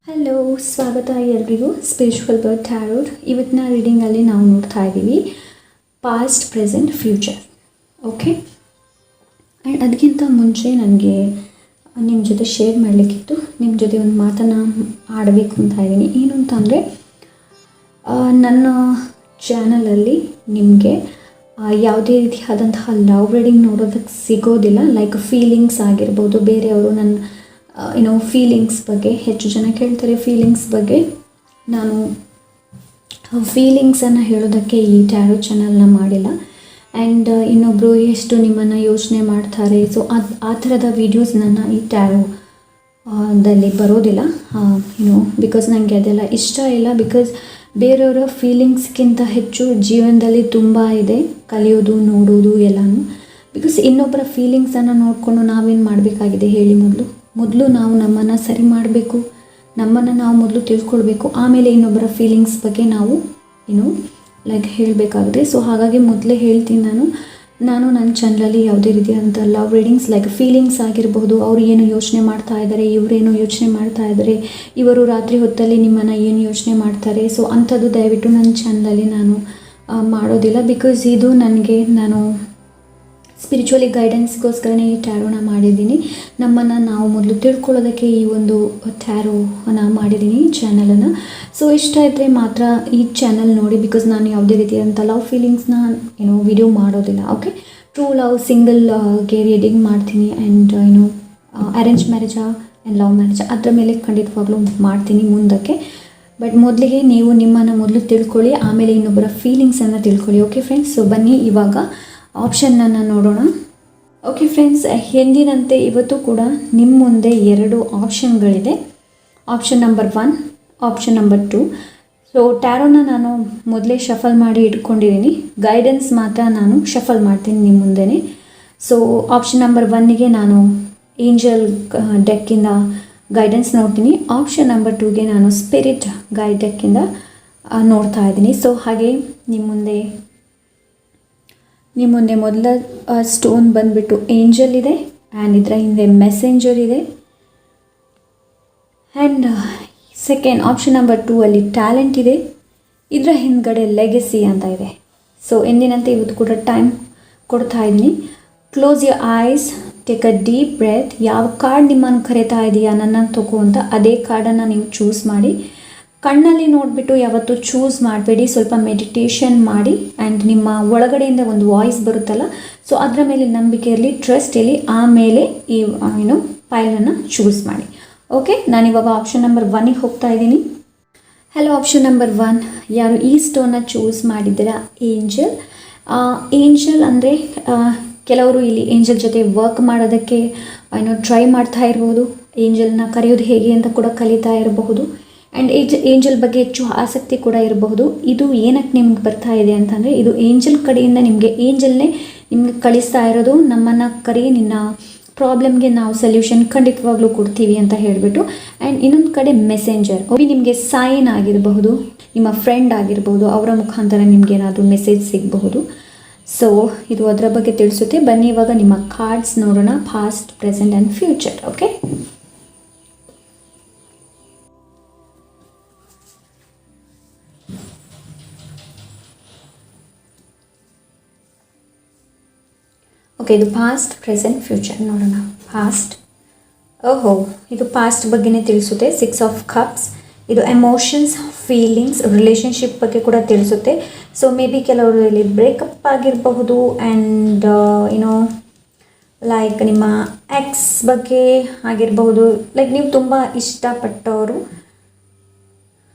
Hello, ಸ್ವಾಗತ ಎಲ್ರಿಗೂ spiritual bird tarot. ಇವತ್ತಿನ ರೀಡಿಂಗಲ್ಲಿ ನಾವು ನೋಡ್ತಾ ಇದ್ದೀವಿ past, present, future. Okay, and ಅದಕ್ಕಿಂತ ಮುಂಚೆ ನನಗೆ ನಿಮ್ಮ ಜೊತೆ ಶೇರ್ ಮಾಡಲಿಕ್ಕಿತ್ತು. ನಿಮ್ಮ ಜೊತೆ ಒಂದು ಮಾತನ್ನು ಆಡಬೇಕು ಅಂತ ಇದ್ದೀನಿ. ಏನು ಅಂತಂದರೆ, ನನ್ನ ಚಾನಲಲ್ಲಿ ನಿಮಗೆ ಯಾವುದೇ ರೀತಿಯಾದಂತಹ ಲವ್ ರೀಡಿಂಗ್ ನೋಡೋದಕ್ಕೆ ಸಿಗೋದಿಲ್ಲ. ಲೈಕ್ ಫೀಲಿಂಗ್ಸ್ ಆಗಿರ್ಬೋದು, ಬೇರೆಯವರು ನನ್ನ ಫೀಲಿಂಗ್ಸ್ ಬಗ್ಗೆ ಹೆಚ್ಚು ಜನ ಕೇಳ್ತಾರೆ. ಫೀಲಿಂಗ್ಸ್ ಬಗ್ಗೆ ನಾನು ಫೀಲಿಂಗ್ಸನ್ನು ಹೇಳೋದಕ್ಕೆ ಈ ಟ್ಯಾರೋ ಚಾನಲ್ನ ಮಾಡಿಲ್ಲ. ಆ್ಯಂಡ್ ಇನ್ನೊಬ್ಬರು ಎಷ್ಟು ನಿಮ್ಮನ್ನು ಯೋಚನೆ ಮಾಡ್ತಾರೆ, ಸೊ ಆ ಥರದ ವೀಡಿಯೋಸ್ ನನ್ನ ಈ ಟ್ಯಾರೋ ದಲ್ಲಿ ಬರೋದಿಲ್ಲ. ಬಿಕಾಸ್ ನನಗೆ ಅದೆಲ್ಲ ಇಷ್ಟ ಇಲ್ಲ. ಬಿಕಾಸ್ ಬೇರೆಯವರ ಫೀಲಿಂಗ್ಸ್ಗಿಂತ ಹೆಚ್ಚು ಜೀವನದಲ್ಲಿ ತುಂಬ ಇದೆ ಕಲಿಯೋದು, ನೋಡೋದು ಎಲ್ಲನೂ. ಬಿಕಾಸ್ ಇನ್ನೊಬ್ಬರ ಫೀಲಿಂಗ್ಸನ್ನು ನೋಡಿಕೊಂಡು ನಾವೇನು ಮಾಡಬೇಕಾಗಿದೆ ಹೇಳಿ? ಮೊದಲು ನಾವು ನಮ್ಮನ್ನು ಸರಿ ಮಾಡಬೇಕು, ನಮ್ಮನ್ನು ನಾವು ಮೊದಲು ತಿಳ್ಕೊಳ್ಬೇಕು, ಆಮೇಲೆ ಇನ್ನೊಬ್ಬರ ಫೀಲಿಂಗ್ಸ್ ಬಗ್ಗೆ ನಾವು ಹೇಳಬೇಕಾಗುತ್ತೆ. ಸೊ ಹಾಗಾಗಿ ಮೊದಲೇ ಹೇಳ್ತೀನಿ, ನಾನು ನನ್ನ ಚಾನಲಲ್ಲಿ ಯಾವುದೇ ರೀತಿಯಾದಂಥ ಲವ್ ರೀಡಿಂಗ್ಸ್ ಲೈಕ್ ಫೀಲಿಂಗ್ಸ್ ಆಗಿರಬಹುದು, ಅವರು ಏನು ಯೋಚನೆ ಮಾಡ್ತಾ ಇದ್ದಾರೆ, ಇವರೇನು ಯೋಚನೆ ಮಾಡ್ತಾ ಇದ್ದಾರೆ, ಇವರು ರಾತ್ರಿ ಹೊತ್ತಲ್ಲಿ ನಿಮ್ಮನ್ನು ಏನು ಯೋಚನೆ ಮಾಡ್ತಾರೆ, ಸೊ ಅಂಥದ್ದು ದಯವಿಟ್ಟು ನನ್ನ ಚಾನಲಲ್ಲಿ ನಾನು ಮಾಡೋದಿಲ್ಲ. ಬಿಕಾಸ್ ಇದು ನಾನು ಸ್ಪಿರಿಚುವಲಿ ಗೈಡೆನ್ಸ್ಗೋಸ್ಕರನೇ ಈ ಟ್ಯಾರೋನ ಮಾಡಿದ್ದೀನಿ. ನಮ್ಮನ್ನು ನಾವು ಮೊದಲು ತಿಳ್ಕೊಳ್ಳೋದಕ್ಕೆ ಈ ಒಂದು ಟ್ಯಾರೋನ ಮಾಡಿದ್ದೀನಿ ಚಾನಲನ್ನು. ಸೊ ಇಷ್ಟ ಇದ್ದರೆ ಮಾತ್ರ ಈ ಚಾನಲ್ ನೋಡಿ. ಬಿಕಾಸ್ ನಾನು ಯಾವುದೇ ರೀತಿಯಾದಂಥ ಲವ್ ಫೀಲಿಂಗ್ಸ್ನ ವಿಡಿಯೋ ಮಾಡೋದಿಲ್ಲ. ಓಕೆ, ಟ್ರೂ ಲವ್, ಸಿಂಗಲ್ಗೆ ರೀಡಿಂಗ್ ಮಾಡ್ತೀನಿ. ಆ್ಯಂಡ್ ಅರೇಂಜ್ ಮ್ಯಾರೇಜಾ ಆ್ಯಂಡ್ ಲವ್ ಮ್ಯಾರೇಜಾ ಅದರ ಮೇಲೆ ಖಂಡಿತವಾಗ್ಲೂ ಮಾಡ್ತೀನಿ ಮುಂದಕ್ಕೆ. ಬಟ್ ಮೊದಲಿಗೆ ನೀವು ನಿಮ್ಮನ್ನು ಮೊದಲು ತಿಳ್ಕೊಳ್ಳಿ, ಆಮೇಲೆ ಇನ್ನೊಬ್ಬರ ಫೀಲಿಂಗ್ಸನ್ನು ತಿಳ್ಕೊಳ್ಳಿ. ಓಕೆ ಫ್ರೆಂಡ್ಸ್, ಸೊ ಬನ್ನಿ ಇವಾಗ ಆಪ್ಷನ್ನನ್ನು ನೋಡೋಣ. ಓಕೆ ಫ್ರೆಂಡ್ಸ್, ಎಂದಿನಂತೆ ಇವತ್ತು ಕೂಡ ನಿಮ್ಮ ಮುಂದೆ 2 ಆಪ್ಷನ್ಗಳಿದೆ. Option number 1, option number 2. So ಟ್ಯಾರೋನ ನಾನು ಮೊದಲೇ ಶಫಲ್ ಮಾಡಿ ಇಟ್ಕೊಂಡಿದ್ದೀನಿ. ಗೈಡೆನ್ಸ್ ಮಾತ್ರ ನಾನು ಶಫಲ್ ಮಾಡ್ತೀನಿ ನಿಮ್ಮ ಮುಂದೆನೇ. ಸೊ ಆಪ್ಷನ್ ನಂಬರ್ 1ಗೆ ನಾನು ಏಂಜಲ್ ಡೆಕ್ಕಿಂದ ಗೈಡೆನ್ಸ್ ನೋಡ್ತೀನಿ. ಆಪ್ಷನ್ ನಂಬರ್ 2ಗೆ ನಾನು ಸ್ಪಿರಿಟ್ ಗೈಡ್ ಡೆಕ್ಕಿಂದ ನೋಡ್ತಾ ಇದ್ದೀನಿ. ಸೊ ಹಾಗೆ ನಿಮ್ಮ ಮುಂದೆ ಮೊದಲ ಸ್ಟೋನ್ ಬಂದುಬಿಟ್ಟು ಏಂಜಲ್ ಇದೆ, ಆ್ಯಂಡ್ ಇದರ ಹಿಂದೆ ಮೆಸೆಂಜರ್ ಇದೆ. ಆ್ಯಂಡ್ ಸೆಕೆಂಡ್ ಆಪ್ಷನ್ ನಂಬರ್ 2ಅಲ್ಲಿ ಟ್ಯಾಲೆಂಟ್ ಇದೆ, ಇದರ ಹಿಂದ್ಗಡೆ ಲೆಗೆಸಿ ಅಂತ ಇದೆ. ಸೊ ಎಂದಿನಂತೆ ಇವತ್ತು ಕೂಡ ಟೈಮ್ ಕೊಡ್ತಾ ಇದ್ದೀನಿ. Close your eyes, take a deep breath. ಯಾವ ಕಾರ್ಡ್ ನಿಮ್ಮನ್ನು ಕರೀತಾ ಇದೆಯಾ ನನ್ನನ್ನು ತಗೋ ಅಂತ, ಅದೇ ಕಾರ್ಡನ್ನು ನೀವು ಚೂಸ್ ಮಾಡಿ. ಕಣ್ಣಲ್ಲಿ ನೋಡಿಬಿಟ್ಟು ಯಾವತ್ತೂ ಚೂಸ್ ಮಾಡಬೇಡಿ, ಸ್ವಲ್ಪ ಮೆಡಿಟೇಷನ್ ಮಾಡಿ. ಆ್ಯಂಡ್ ನಿಮ್ಮ ಒಳಗಡೆಯಿಂದ ಒಂದು ವಾಯ್ಸ್ ಬರುತ್ತಲ್ಲ, ಸೊ ಅದರ ಮೇಲೆ ನಂಬಿಕೆ ಇರಲಿ, ಟ್ರಸ್ಟ್ ಇರಲಿ, ಆಮೇಲೆ ಈ ಫೈಲನ್ನು ಚೂಸ್ ಮಾಡಿ. ಓಕೆ, ನಾನಿವಾಗ ಆಪ್ಷನ್ ನಂಬರ್ 1ಗೆ ಹೋಗ್ತಾ ಇದ್ದೀನಿ. ಹಲೋ, ಆಪ್ಷನ್ ನಂಬರ್ 1 ಯಾರು ಈ ಸ್ಟೋನ್ನ ಚೂಸ್ ಮಾಡಿದ್ದೀರಾ? ಏಂಜಲ್ ಅಂದರೆ ಕೆಲವರು ಇಲ್ಲಿ ಏಂಜಲ್ ಜೊತೆ ವರ್ಕ್ ಮಾಡೋದಕ್ಕೆ ಟ್ರೈ ಮಾಡ್ತಾ ಇರ್ಬೋದು. ಏಂಜಲ್ನ ಕರೆಯೋದು ಹೇಗೆ ಅಂತ ಕೂಡ ಕಲಿತಾ ಇರಬಹುದು. ಆ್ಯಂಡ್ ಏಂಜಲ್ ಬಗ್ಗೆ ಹೆಚ್ಚು ಆಸಕ್ತಿ ಕೂಡ ಇರಬಹುದು. ಇದು ಏನಕ್ಕೆ ನಿಮ್ಗೆ ಬರ್ತಾ ಇದೆ ಅಂತಂದರೆ, ಇದು ಏಂಜಲ್ ಕಡೆಯಿಂದ ಏಂಜಲ್ನೇ ನಿಮ್ಗೆ ಕಳಿಸ್ತಾ ಇರೋದು, ನಮ್ಮನ್ನು ಕರಿ, ನಿನ್ನ ಪ್ರಾಬ್ಲಮ್ಗೆ ನಾವು ಸೊಲ್ಯೂಷನ್ ಖಂಡಿತವಾಗ್ಲೂ ಕೊಡ್ತೀವಿ ಅಂತ ಹೇಳಿಬಿಟ್ಟು. ಆ್ಯಂಡ್ ಇನ್ನೊಂದು ಕಡೆ ಮೆಸೆಂಜರ್, ನಿಮಗೆ ಸೈನ್ ಆಗಿರಬಹುದು, ನಿಮ್ಮ ಫ್ರೆಂಡ್ ಆಗಿರ್ಬೋದು, ಅವರ ಮುಖಾಂತರ ನಿಮ್ಗೆ ಏನಾದರೂ ಮೆಸೇಜ್ ಸಿಗಬಹುದು. ಸೊ ಇದು ಅದರ ಬಗ್ಗೆ ತಿಳಿಸುತ್ತೆ. ಬನ್ನಿ ಇವಾಗ ನಿಮ್ಮ ಕಾರ್ಡ್ಸ್ ನೋಡೋಣ, past, present and future. Okay, ಇದು ಪಾಸ್ಟ್, ಪ್ರೆಸೆಂಟ್, ಫ್ಯೂಚರ್ ನೋಡೋಣ. ಪಾಸ್ಟ್, ಇದು ಪಾಸ್ಟ್ ಬಗ್ಗೆನೇ ತಿಳಿಸುತ್ತೆ. 6 ಆಫ್ ಕಪ್ಸ್, ಇದು ಎಮೋಷನ್ಸ್, ಫೀಲಿಂಗ್ಸ್, ರಿಲೇಷನ್ಶಿಪ್ ಬಗ್ಗೆ ಕೂಡ ತಿಳಿಸುತ್ತೆ. ಸೊ ಮೇ ಬಿ ಕೆಲವರು ಇಲ್ಲಿ ಬ್ರೇಕಪ್ ಆಗಿರಬಹುದು. ಆ್ಯಂಡ್ ಲೈಕ್ ನಿಮ್ಮ ಎಕ್ಸ್ ಬಗ್ಗೆ ಆಗಿರಬಹುದು. ಲೈಕ್ ನೀವು ತುಂಬ ಇಷ್ಟಪಟ್ಟವರು,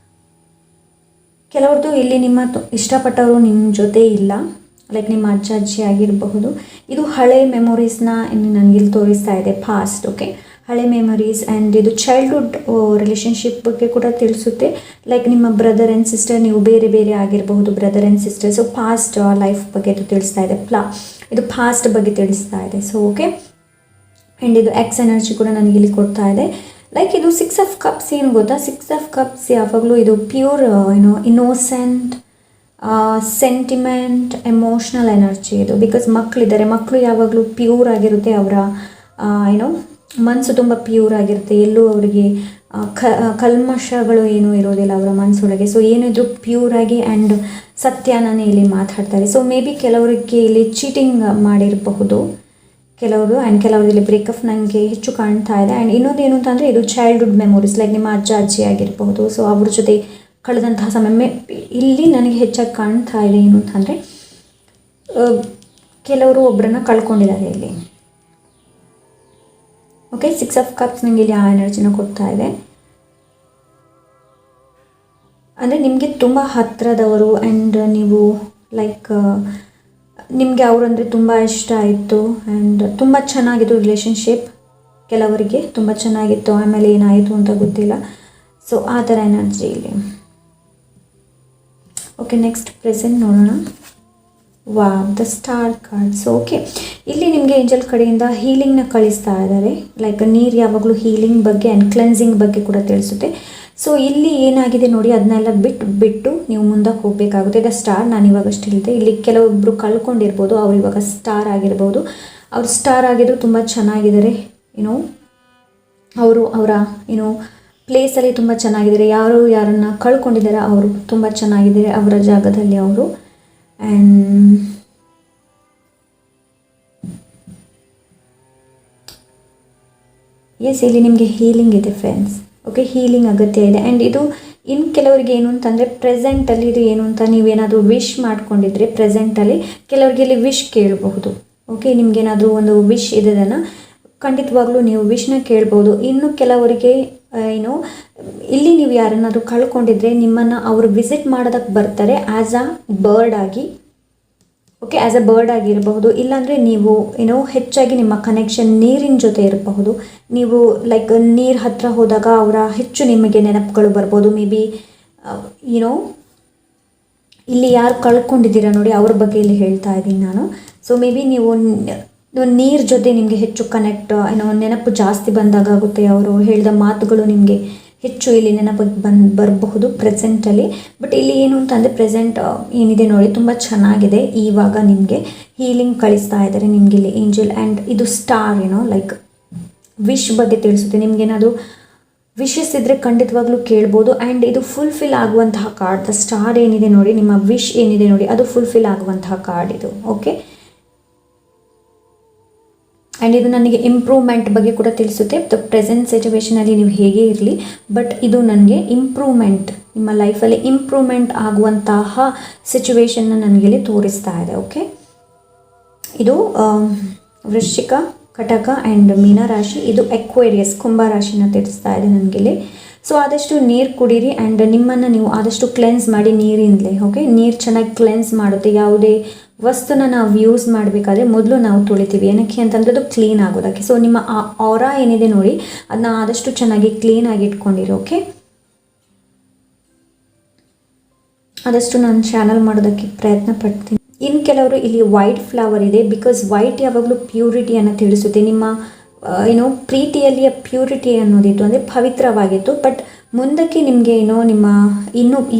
ಕೆಲವ್ರದ್ದು ಇಲ್ಲಿ ನಿಮ್ಮ ಇಷ್ಟಪಟ್ಟವರು ನಿಮ್ಮ ಜೊತೆ ಇಲ್ಲ. ಲೈಕ್ ನಿಮ್ಮ ಅಜ್ಜ ಅಜ್ಜಿ ಆಗಿರಬಹುದು. ಇದು ಹಳೆ ಮೆಮೊರೀಸ್ನ ನನಗಿಲ್ಲಿ ತೋರಿಸ್ತಾ ಇದೆ ಪಾಸ್ಟ್. ಓಕೆ, ಹಳೆ ಮೆಮೊರೀಸ್. ಆ್ಯಂಡ್ ಇದು ಚೈಲ್ಡ್ಹುಡ್ ರಿಲೇಷನ್ಶಿಪ್ ಬಗ್ಗೆ ಕೂಡ ತಿಳಿಸುತ್ತೆ. ಲೈಕ್ ನಿಮ್ಮ ಬ್ರದರ್ ಆ್ಯಂಡ್ ಸಿಸ್ಟರ್, ನೀವು ಬೇರೆ ಬೇರೆ ಆಗಿರಬಹುದು, brother and sister. So past life ಬಗ್ಗೆ ಇದು ತಿಳಿಸ್ತಾ ಇದೆ. ಇದು ಪಾಸ್ಟ್ ಬಗ್ಗೆ ತಿಳಿಸ್ತಾ ಇದೆ. ಸೊ ಓಕೆ, ಆ್ಯಂಡ್ ಇದು ಎಕ್ಸ್ ಎನರ್ಜಿ ಕೂಡ ನನಗಿಲ್ಲಿ ಕೊಡ್ತಾ ಇದೆ. ಲೈಕ್ ಇದು 6 ಆಫ್ ಕಪ್ಸ್ ಏನು ಗೊತ್ತಾ? 6 ಆಫ್ ಕಪ್ಸ್ ಯಾವಾಗಲೂ ಇದು pure innocent, sentiment, emotional energy ಇದು. ಬಿಕಾಸ್ ಮಕ್ಕಳು ಯಾವಾಗಲೂ ಪ್ಯೂರ್ ಆಗಿರುತ್ತೆ. ಅವರ ಮನಸ್ಸು ತುಂಬ ಪ್ಯೂರ್ ಆಗಿರುತ್ತೆ. ಎಲ್ಲೂ ಅವರಿಗೆ ಕಲ್ಮಶಗಳು ಏನೂ ಇರೋದಿಲ್ಲ ಅವರ ಮನಸ್ಸೊಳಗೆ. ಸೊ ಏನಿದ್ರು ಪ್ಯೂರಾಗಿ ಆ್ಯಂಡ್ ಸತ್ಯನೇ ಇಲ್ಲಿ ಮಾತಾಡ್ತಾರೆ. ಸೊ ಮೇ ಬಿ ಕೆಲವರಿಗೆ ಇಲ್ಲಿ ಚೀಟಿಂಗ್ ಮಾಡಿರಬಹುದು ಕೆಲವರು, ಆ್ಯಂಡ್ ಕೆಲವರಲ್ಲಿ ಬ್ರೇಕಪ್ ನನಗೆ ಹೆಚ್ಚು ಕಾಣ್ತಾ ಇದೆ. ಆ್ಯಂಡ್ ಇನ್ನೊಂದು ಏನು ಅಂತಂದರೆ ಇದು ಚೈಲ್ಡ್ಹುಡ್ ಮೆಮೊರೀಸ್, ಲೈಕ್ ನಿಮ್ಮ ಅಜ್ಜ ಅಜ್ಜಿ ಆಗಿರಬಹುದು. ಸೊ ಅವ್ರ ಜೊತೆ ಕಳೆದಂತಹ ಸಮಯ ಇಲ್ಲಿ ನನಗೆ ಹೆಚ್ಚಾಗಿ ಕಾಣ್ತಾ ಇದೆ. ಏನು ಅಂತಂದರೆ ಕೆಲವರು ಒಬ್ಬರನ್ನ ಕಳ್ಕೊಂಡಿದ್ದಾರೆ ಇಲ್ಲಿ. ಓಕೆ, 6 ಆಫ್ ಕಪ್ಸ್ ನನಗೆ ಇಲ್ಲಿ ಆ ಎನರ್ಜಿನ ಕೊಡ್ತಾ ಇದೆ. ಅಂದರೆ ನಿಮಗೆ ತುಂಬ ಹತ್ತಿರದವರು ಆ್ಯಂಡ್ ನೀವು ಲೈಕ್ ನಿಮಗೆ ಅವರಂದರೆ ತುಂಬ ಇಷ್ಟ ಆಯಿತು ಆ್ಯಂಡ್ ತುಂಬ ಚೆನ್ನಾಗಿತ್ತು ರಿಲೇಷನ್ಶಿಪ್. ಕೆಲವರಿಗೆ ತುಂಬ ಚೆನ್ನಾಗಿತ್ತು, ಆಮೇಲೆ ಏನಾಯಿತು ಅಂತ ಗೊತ್ತಿಲ್ಲ. ಸೊ ಆ ಥರ ಎನರ್ಜಿ ಇಲ್ಲಿ. ಓಕೆ, ನೆಕ್ಸ್ಟ್ ಪ್ರೆಸೆಂಟ್ ನೋಡೋಣ. The star cards. ಓಕೆ, ಇಲ್ಲಿ ನಿಮಗೆ ಏಂಜಲ್ ಕಡೆಯಿಂದ ಹೀಲಿಂಗ್ನ ಕಳಿಸ್ತಾ ಇದ್ದಾರೆ. ಲೈಕ್ ನೀರು ಯಾವಾಗಲೂ ಹೀಲಿಂಗ್ ಬಗ್ಗೆ ಆ್ಯಂಡ್ ಕ್ಲೆನ್ಸಿಂಗ್ ಬಗ್ಗೆ ಕೂಡ ತಿಳಿಸುತ್ತೆ. ಸೊ ಇಲ್ಲಿ ಏನಾಗಿದೆ ನೋಡಿ, ಅದನ್ನೆಲ್ಲ ಬಿಟ್ಟು ನೀವು ಮುಂದಕ್ಕೆ ಹೋಗಬೇಕಾಗುತ್ತೆ. ದ ಸ್ಟಾರ್ ನಾನು ಇವಾಗಷ್ಟು ಹೇಳಿದೆ. ಇಲ್ಲಿ ಕೆಲವೊಬ್ಬರು ಕಳ್ಕೊಂಡಿರ್ಬೋದು, ಅವ್ರು ಇವಾಗ ಸ್ಟಾರ್ ಆಗಿರ್ಬೋದು. ಅವ್ರು ಸ್ಟಾರ್ ಆಗಿದ್ರು ತುಂಬ ಚೆನ್ನಾಗಿದ್ದಾರೆ. ಅವರು ಅವರ ಪ್ಲೇಸಲ್ಲಿ ತುಂಬ ಚೆನ್ನಾಗಿದ್ದಾರೆ. ಯಾರನ್ನು ಕಳ್ಕೊಂಡಿದ್ದಾರೆ ಅವರು ತುಂಬ ಚೆನ್ನಾಗಿದ್ದಾರೆ ಅವರ ಜಾಗದಲ್ಲಿ ಅವರು. ಆ್ಯಂಡ್ ಎಸ್, ಇಲ್ಲಿ ನಿಮಗೆ ಹೀಲಿಂಗ್ ಇದೆ ಫ್ರೆಂಡ್ಸ್. ಓಕೆ, ಹೀಲಿಂಗ್ ಅಗತ್ಯ ಇದೆ. ಆ್ಯಂಡ್ ಇದು ಇನ್ನು ಕೆಲವರಿಗೆ ಏನು ಅಂತಂದರೆ ಪ್ರೆಸೆಂಟಲ್ಲಿ ಇದು ಏನು ಅಂತ ನೀವೇನಾದರೂ ವಿಶ್ ಮಾಡ್ಕೊಂಡಿದ್ರೆ ಪ್ರೆಸೆಂಟಲ್ಲಿ ಕೆಲವರಿಗೆ ಇಲ್ಲಿ ವಿಶ್ ಕೇಳಬಹುದು. ಓಕೆ, ನಿಮಗೇನಾದರೂ ಒಂದು ವಿಶ್ ಇದನ್ನು ಖಂಡಿತವಾಗ್ಲೂ ನೀವು ವಿಶ್ನ ಕೇಳ್ಬೋದು. ಇನ್ನು ಕೆಲವರಿಗೆ ಇಲ್ಲಿ ನೀವು ಯಾರನ್ನಾದರೂ ಕಳ್ಕೊಂಡಿದ್ರೆ ನಿಮ್ಮನ್ನು ಅವರು ವಿಸಿಟ್ ಮಾಡೋದಕ್ಕೆ ಬರ್ತಾರೆ ಆ್ಯಸ್ ಅ ಬರ್ಡ್ ಆಗಿ. ಓಕೆ, ಆ್ಯಸ್ ಅ ಬರ್ಡ್ ಆಗಿರಬಹುದು. ಇಲ್ಲಾಂದರೆ ನೀವು ಹೆಚ್ಚಾಗಿ ನಿಮ್ಮ ಕನೆಕ್ಷನ್ ನೀರಿನ ಜೊತೆ ಇರಬಹುದು. ನೀವು ಲೈಕ್ ನೀರು ಹತ್ತಿರ ಹೋದಾಗ ಅವರ ಹೆಚ್ಚು ನಿಮಗೆ ನೆನಪುಗಳು ಬರ್ಬೋದು. ಮೇ ಬಿ ಇಲ್ಲಿ ಯಾರು ಕಳ್ಕೊಂಡಿದ್ದೀರಾ ನೋಡಿ ಅವ್ರ ಬಗ್ಗೆ ಇಲ್ಲಿ ಹೇಳ್ತಾ ಇದ್ದೀನಿ ನಾನು. ಸೊ ಮೇ ಬಿ ನೀವು ನೀರು ಜೊತೆ ನಿಮಗೆ ಹೆಚ್ಚು ಕನೆಕ್ಟ್ ನೆನಪು ಜಾಸ್ತಿ ಬಂದಾಗುತ್ತೆ. ಅವರು ಹೇಳಿದ ಮಾತುಗಳು ನಿಮಗೆ ಹೆಚ್ಚು ಇಲ್ಲಿ ನೆನಪಿಗೆ ಬರಬಹುದು ಪ್ರೆಸೆಂಟಲ್ಲಿ. ಬಟ್ ಇಲ್ಲಿ ಏನು ಅಂತಂದರೆ ಪ್ರೆಸೆಂಟ್ ಏನಿದೆ ನೋಡಿ ತುಂಬ ಚೆನ್ನಾಗಿದೆ. ಇವಾಗ ನಿಮಗೆ ಹೀಲಿಂಗ್ ಕಳಿಸ್ತಾ ಇದ್ದಾರೆ ನಿಮಗೆ ಇಲ್ಲಿ ಏಂಜಲ್. ಆ್ಯಂಡ್ ಇದು ಸ್ಟಾರ್ ಲೈಕ್ ವಿಶ್ ಬಗ್ಗೆ ತಿಳಿಸುತ್ತೆ. ನಿಮಗೇನಾದರೂ ವಿಶಸ್ ಇದ್ದರೆ ಖಂಡಿತವಾಗ್ಲೂ ಕೇಳ್ಬೋದು. ಆ್ಯಂಡ್ ಇದು ಫುಲ್ಫಿಲ್ ಆಗುವಂತಹ ಕಾರ್ಡ್. ದ ಸ್ಟಾರ್ ಏನಿದೆ ನೋಡಿ, ನಿಮ್ಮ ವಿಶ್ ಏನಿದೆ ನೋಡಿ ಅದು ಫುಲ್ಫಿಲ್ ಆಗುವಂತಹ ಕಾರ್ಡ್ ಇದು. ಓಕೆ, ಆ್ಯಂಡ್ ಇದು ನನಗೆ ಇಂಪ್ರೂವ್ಮೆಂಟ್ ಬಗ್ಗೆ ಕೂಡ ತಿಳಿಸುತ್ತೆ. ಪ್ರೆಸೆಂಟ್ ಸಿಚುವೇಷನಲ್ಲಿ ನೀವು ಹೇಗೆ ಇರಲಿ, ಬಟ್ ಇದು ನನಗೆ ಇಂಪ್ರೂವ್ಮೆಂಟ್, ನಿಮ್ಮ ಲೈಫಲ್ಲಿ ಇಂಪ್ರೂವ್ಮೆಂಟ್ ಆಗುವಂತಹ ಸಿಚುವೇಶನ್ನ ನನಗಿಲ್ಲಿ ತೋರಿಸ್ತಾ ಇದೆ. ಓಕೆ, ಇದು ವೃಶ್ಚಿಕ, ಕಟಕ ಆ್ಯಂಡ್ ಮೀನರಾಶಿ. ಇದು ಎಕ್ವೇರಿಯಸ್, ಕುಂಭರಾಶಿನ ತಿಳಿಸ್ತಾ ಇದೆ ನನಗಿಲ್ಲಿ. ಸೊ ಆದಷ್ಟು ನೀರು ಕುಡೀರಿ ಆ್ಯಂಡ್ ನಿಮ್ಮನ್ನು ನೀವು ಆದಷ್ಟು ಕ್ಲೆನ್ಸ್ ಮಾಡಿ ನೀರಿಂದಲೇ. ಓಕೆ, ನೀರು ಚೆನ್ನಾಗಿ ಕ್ಲೆನ್ಸ್ ಮಾಡುತ್ತೆ. ಯಾವುದೇ ವಸ್ತುನ ನಾವು ಯೂಸ್ ಮಾಡಬೇಕಾದ್ರೆ ಮೊದಲು ನಾವು ತೊಳಿತೀವಿ. ಏನಕ್ಕೆ ಅಂತಂದರೆ ಅದು ಕ್ಲೀನ್ ಆಗೋದಕ್ಕೆ. ಸೊ ನಿಮ್ಮ ಆ ಆರಾ ಏನಿದೆ ನೋಡಿ ಅದನ್ನ ಆದಷ್ಟು ಚೆನ್ನಾಗಿ ಕ್ಲೀನಾಗಿ ಇಟ್ಕೊಂಡಿರಿ. ಓಕೆ, ಆದಷ್ಟು ನಾನು ಚಾನಲ್ ಮಾಡೋದಕ್ಕೆ ಪ್ರಯತ್ನ ಪಡ್ತೀನಿ. ಇನ್ನು ಕೆಲವರು ಇಲ್ಲಿ ವೈಟ್ ಫ್ಲವರ್ ಇದೆ. ಬಿಕಾಸ್ ವೈಟ್ ಯಾವಾಗಲೂ ಪ್ಯೂರಿಟಿಯನ್ನು ತಿಳಿಸುತ್ತೆ. ನಿಮ್ಮ ಪ್ರೀತಿಯಲ್ಲಿಯ ಪ್ಯೂರಿಟಿ ಅನ್ನೋದಿತ್ತು, ಅಂದರೆ ಪವಿತ್ರವಾಗಿತ್ತು. ಬಟ್ ಮುಂದಕ್ಕೆ ನಿಮಗೆ ನಿಮ್ಮ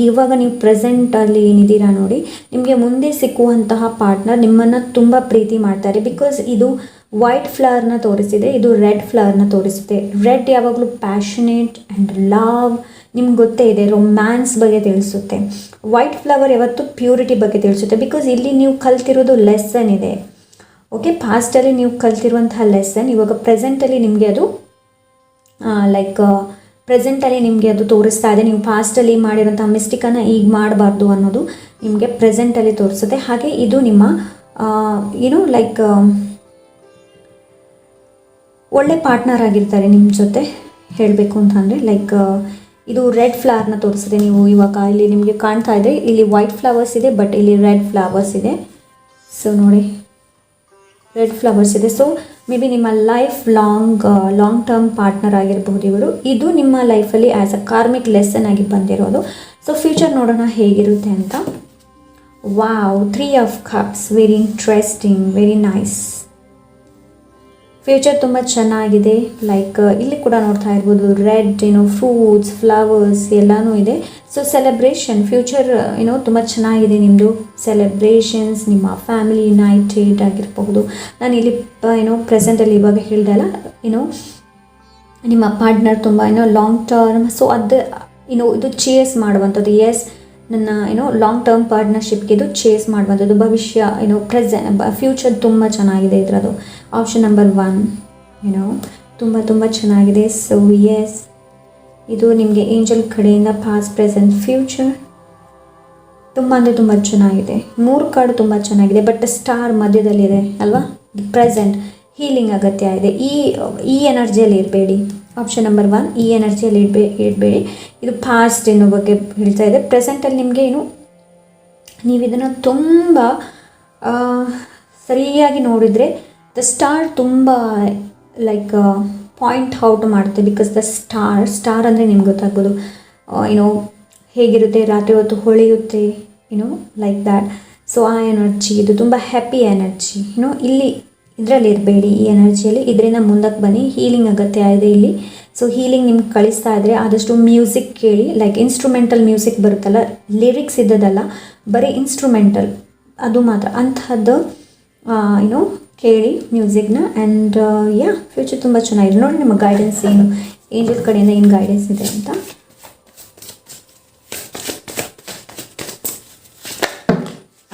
ಇವಾಗ ನೀವು ಪ್ರೆಸೆಂಟಲ್ಲಿ ಏನಿದ್ದೀರಾ ನೋಡಿ, ನಿಮಗೆ ಮುಂದೆ ಸಿಕ್ಕುವಂತಹ ಪಾರ್ಟ್ನರ್ ನಿಮ್ಮನ್ನು ತುಂಬ ಪ್ರೀತಿ ಮಾಡ್ತಾರೆ. ಬಿಕಾಸ್ ಇದು ವೈಟ್ ಫ್ಲವರ್ನ ತೋರಿಸಿದೆ, ಇದು ರೆಡ್ ಫ್ಲವರ್ನ ತೋರಿಸುತ್ತೆ. ರೆಡ್ ಯಾವಾಗಲೂ ಪ್ಯಾಷನೇಟ್ ಆ್ಯಂಡ್ ಲವ್, ನಿಮ್ಗೆ ಗೊತ್ತೇ ಇದೆ, ರೊಮ್ಯಾನ್ಸ್ ಬಗ್ಗೆ ತಿಳಿಸುತ್ತೆ. ವೈಟ್ ಫ್ಲವರ್ ಯಾವತ್ತು ಪ್ಯೂರಿಟಿ ಬಗ್ಗೆ ತಿಳಿಸುತ್ತೆ. ಬಿಕಾಸ್ ಇಲ್ಲಿ ನೀವು ಕಲ್ತಿರೋದು ಲೆಸನ್ ಇದೆ. ಓಕೆ, ಪಾಸ್ಟಲ್ಲಿ ನೀವು ಕಲ್ತಿರುವಂತಹ ಲೆಸನ್ ಇವಾಗ ಪ್ರೆಸೆಂಟಲ್ಲಿ ನಿಮಗೆ ಅದು ಲೈಕ್ ಪ್ರೆಸೆಂಟಲ್ಲಿ ನಿಮಗೆ ಅದು ತೋರಿಸ್ತಾ ಇದೆ. ನೀವು ಪಾಸ್ಟಲ್ಲಿ ಮಾಡಿರೋಂಥ ಮಿಸ್ಟೇಕನ್ನು ಈಗ ಮಾಡಬಾರ್ದು ಅನ್ನೋದು ನಿಮಗೆ ಪ್ರೆಸೆಂಟಲ್ಲಿ ತೋರಿಸುತ್ತೆ. ಹಾಗೆ ಇದು ನಿಮ್ಮ ಲೈಕ್ ಒಳ್ಳೆ ಪಾರ್ಟ್ನರ್ ಆಗಿರ್ತಾರೆ ನಿಮ್ಮ ಜೊತೆ ಹೇಳಬೇಕು ಅಂತಂದರೆ. ಲೈಕ್ ಇದು ರೆಡ್ ಫ್ಲವರ್ನ ತೋರಿಸಿದೆ. ನೀವು ಇವಾಗ ಇಲ್ಲಿ ನಿಮಗೆ ಕಾಣ್ತಾ ಇದೆ, ಇಲ್ಲಿ ವೈಟ್ ಫ್ಲವರ್ಸ್ ಇದೆ ಬಟ್ ಇಲ್ಲಿ ರೆಡ್ ಫ್ಲವರ್ಸ್ ಇದೆ. ಸೊ ನೋಡಿ, ರೆಡ್ ಫ್ಲವರ್ಸ್ ಇದೆ. ಸೊ ಮೇ ಬಿ ನಿಮ್ಮ ಲೈಫ್ ಲಾಂಗ್ ಟರ್ಮ್ ಪಾರ್ಟ್ನರ್ ಆಗಿರಬಹುದು ಇವರು. ಇದು ನಿಮ್ಮ ಲೈಫಲ್ಲಿ ಆ್ಯಸ್ ಅ ಕಾರ್ಮಿಕ್ ಲೆಸನ್ ಆಗಿ ಬಂದಿರೋದು. ಸೊ ಫ್ಯೂಚರ್ ನೋಡೋಣ ಹೇಗಿರುತ್ತೆ ಅಂತ. Wow, 3 of cups, very interesting, very nice. Future ತುಂಬ ಚೆನ್ನಾಗಿದೆ. ಲೈಕ್ ಇಲ್ಲಿ ಕೂಡ ನೋಡ್ತಾ ಇರ್ಬೋದು ರೆಡ್ ಫ್ರೂಟ್ಸ್, ಫ್ಲವರ್ಸ್ ಎಲ್ಲನೂ ಇದೆ. ಸೊ ಸೆಲೆಬ್ರೇಷನ್, ಫ್ಯೂಚರ್ ತುಂಬ ಚೆನ್ನಾಗಿದೆ ನಿಮ್ಮದು. ಸೆಲೆಬ್ರೇಷನ್ಸ್, ನಿಮ್ಮ ಫ್ಯಾಮಿಲಿ ಯುನೈಟೆಡ್ ಆಗಿರಬಹುದು. ನಾನು ಇಲ್ಲಿ ಪ್ರೆಸೆಂಟಲ್ಲಿ ಇವಾಗ ಹೇಳ್ದೆ ಅಲ್ಲ, ನಿಮ್ಮ ಪಾರ್ಟ್ನರ್ ತುಂಬ ಲಾಂಗ್ ಟರ್ಮ್, ಸೊ ಅದು ಇದು ಚೇಸ್ ಮಾಡುವಂಥದ್ದು. ಎಸ್, ನನ್ನ ಲಾಂಗ್ ಟರ್ಮ್ ಪಾರ್ಟ್ನರ್ಶಿಪ್ಗೆ ಇದು ಚೇಸ್ ಮಾಡುವಂಥದ್ದು. ಭವಿಷ್ಯ ಫ್ಯೂಚರ್ ತುಂಬ ಚೆನ್ನಾಗಿದೆ ಇದರದು. ಆಪ್ಷನ್ ನಂಬರ್ 1 ತುಂಬ ಚೆನ್ನಾಗಿದೆ. ಸೊ ಎಸ್, ಇದು ನಿಮಗೆ ಏಂಜಲ್ ಕಡೆಯಿಂದ ಪಾಸ್ಟ್, ಪ್ರೆಸೆಂಟ್, ಫ್ಯೂಚರ್ ತುಂಬ ಚೆನ್ನಾಗಿದೆ. 3 ಕಾರ್ಡ್ ತುಂಬ ಚೆನ್ನಾಗಿದೆ. ಬಟ್ ಸ್ಟಾರ್ ಮಧ್ಯದಲ್ಲಿದೆ ಅಲ್ವಾ. ಪ್ರೆಸೆಂಟ್ ಹೀಲಿಂಗ್ ಅಗತ್ಯ ಇದೆ. ಈ ಎನರ್ಜಿಯಲ್ಲಿ ಇರಬೇಡಿ. ಆಪ್ಷನ್ ನಂಬರ್ 1, ಈ ಎನರ್ಜಿಯಲ್ಲಿ ಇಡಬೇಡಿ. ಇದು ಪಾಸ್ಟ್ ಬಗ್ಗೆ ಹೇಳ್ತಾ ಇದೆ. ಪ್ರೆಸೆಂಟಲ್ಲಿ ನಿಮಗೆ ನೀವು ಇದನ್ನು ತುಂಬ ಸರಿಯಾಗಿ ನೋಡಿದರೆ ದ ಸ್ಟಾರ್ ತುಂಬ ಲೈಕ್ ಪಾಯಿಂಟ್ ಔಟ್ ಮಾಡುತ್ತೆ. ಬಿಕಾಸ್ ದ ಸ್ಟಾರ್ ಅಂದರೆ ನಿಮ್ಗೆ ಗೊತ್ತಾಗ್ಬೋದು ಹೇಗಿರುತ್ತೆ, ರಾತ್ರಿ ಹೊತ್ತು ಹೊಳೆಯುತ್ತೆ, ಲೈಕ್ ದ್ಯಾಟ್. ಸೊ ಆ ಎನರ್ಜಿ ಇದು ತುಂಬ ಹ್ಯಾಪಿ ಎನರ್ಜಿ. ಇದರಲ್ಲಿ ಇರಬೇಡಿ, ಈ ಎನರ್ಜಿಯಲ್ಲಿ. ಇದರಿಂದ ಮುಂದಕ್ಕೆ ಬನ್ನಿ. ಹೀಲಿಂಗ್ ಅಗತ್ಯ ಇದೆ ಇಲ್ಲಿ. ಸೊ ಹೀಲಿಂಗ್ ನಿಮ್ಗೆ ಕಳಿಸ್ತಾ ಇದ್ದರೆ ಆದಷ್ಟು ಮ್ಯೂಸಿಕ್ ಕೇಳಿ. ಲೈಕ್ ಇನ್ಸ್ಟ್ರೂಮೆಂಟಲ್ ಮ್ಯೂಸಿಕ್ ಬರುತ್ತಲ್ಲ, ಲಿರಿಕ್ಸ್ ಇದ್ದದಲ್ಲ, ಬರೀ ಇನ್ಸ್ಟ್ರೂಮೆಂಟಲ್ ಅದು ಮಾತ್ರ, ಅಂಥದ್ದು ಕೇಳಿ ಮ್ಯೂಸಿಕ್ನ. ಆ್ಯಂಡ್ ಫ್ಯೂಚರ್ ತುಂಬ ಚೆನ್ನಾಗಿದೆ. ನೋಡಿ ನಿಮ್ಮ ಗೈಡೆನ್ಸ್ ಏನು, ಏಂಜಲ್ ಕಡೆಯಿಂದ ಏನು ಗೈಡೆನ್ಸ್ ಇದೆ ಅಂತ.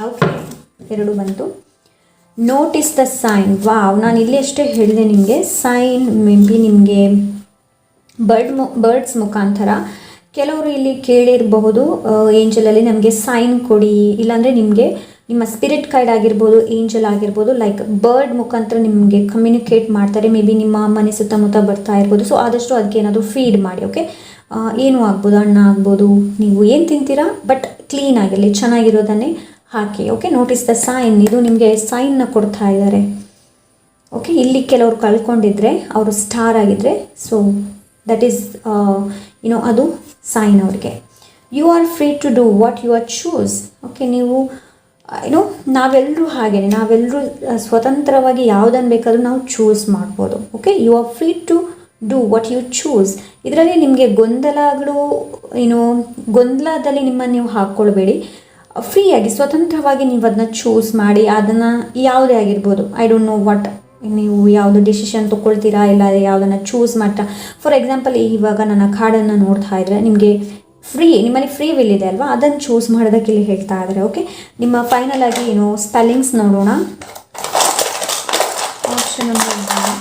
ಓಕೆ, 2 ಬಂತು. Notice the sign. ವಾವ್, ನಾನು ಇಲ್ಲಿ ಅಷ್ಟೇ ಹೇಳಿದೆ ನಿಮಗೆ. ಸೈನ್ ಮೇ ಬಿ ನಿಮಗೆ ಬರ್ಡ್ಸ್ ಮುಖಾಂತರ ಕೆಲವರು ಇಲ್ಲಿ ಕೇಳಿರಬಹುದು, ಏಂಜಲಲ್ಲಿ ನಮಗೆ ಸೈನ್ ಕೊಡಿ, ಇಲ್ಲಾಂದರೆ ನಿಮಗೆ ನಿಮ್ಮ ಸ್ಪಿರಿಟ್ ಗೈಡ್ ಆಗಿರ್ಬೋದು, ಏಂಜಲ್ ಆಗಿರ್ಬೋದು, ಲೈಕ್ ಬರ್ಡ್ ಮುಖಾಂತರ ನಿಮಗೆ ಕಮ್ಯುನಿಕೇಟ್ ಮಾಡ್ತಾರೆ. ಮೇ ಬಿ ನಿಮ್ಮ ಮನೆ ಸುತ್ತಮುತ್ತ ಬರ್ತಾ ಇರ್ಬೋದು. ಸೊ ಆದಷ್ಟು ಅದಕ್ಕೆ ಏನಾದರೂ ಫೀಡ್ ಮಾಡಿ. ಓಕೆ, ಏನು ಆಗ್ಬೋದು, ಹಣ್ಣು ಆಗ್ಬೋದು, ನೀವು ಏನು ತಿಂತೀರಾ, ಬಟ್ ಕ್ಲೀನ್ ಆಗಿರಲಿ, ಚೆನ್ನಾಗಿರೋದನ್ನೇ ಹಾಕಿ. Okay, notice the sign. ಇದು ನಿಮಗೆ ಸೈನ್ನ ಕೊಡ್ತಾ ಇದ್ದಾರೆ. ಓಕೆ, ಇಲ್ಲಿ ಕೆಲವರು ಕಳ್ಕೊಂಡಿದ್ರೆ, ಅವರು ಸ್ಟಾರ್ ಆಗಿದ್ದರೆ, ಸೊ ದಟ್ ಈಸ್ ಅದು ಸೈನ್ ಅವ್ರಿಗೆ. You are free to do what you are choose. Okay, ನೀವು ನಾವೆಲ್ಲರೂ ಹಾಗೇನೆ, ನಾವೆಲ್ಲರೂ ಸ್ವತಂತ್ರವಾಗಿ ಯಾವುದನ್ನು ಬೇಕಾದರೂ ನಾವು ಚೂಸ್ ಮಾಡ್ಬೋದು. Okay, you are free to do what you choose. ಇದರಲ್ಲಿ ನಿಮಗೆ ಗೊಂದಲದಲ್ಲಿ ನಿಮ್ಮನ್ನು ನೀವು ಹಾಕ್ಕೊಳ್ಬೇಡಿ. ಫ್ರೀಯಾಗಿ ಸ್ವತಂತ್ರವಾಗಿ ನೀವು ಅದನ್ನ ಚೂಸ್ ಮಾಡಿ. ಅದನ್ನು ಯಾವುದೇ ಆಗಿರ್ಬೋದು, ಐ ಡೋಂಟ್ ನೋ ವಾಟ್, ನೀವು ಯಾವುದು ಡಿಸಿಷನ್ ತೊಗೊಳ್ತೀರಾ, ಇಲ್ಲ ಯಾವುದನ್ನು ಚೂಸ್ ಮಾಡ್ತಾ. ಫಾರ್ ಎಕ್ಸಾಂಪಲ್, ಇವಾಗ ನನ್ನ ಕಾರ್ಡನ್ನು ನೋಡ್ತಾ ಇದ್ದರೆ ನಿಮಗೆ ನಿಮ್ಮಲ್ಲಿ ಫ್ರೀ ವಿಲ್ ಇದೆ ಅಲ್ವಾ, ಅದನ್ನು ಚೂಸ್ ಮಾಡೋದಕ್ಕೆ ಇಲ್ಲಿ ಹೇಳ್ತಾ ಇದ್ದಾರೆ. ಓಕೆ, ನಿಮ್ಮ ಫೈನಲ್ ಆಗಿ ಸ್ಪೆಲ್ಲಿಂಗ್ಸ್ ನೋಡೋಣ. Option number 1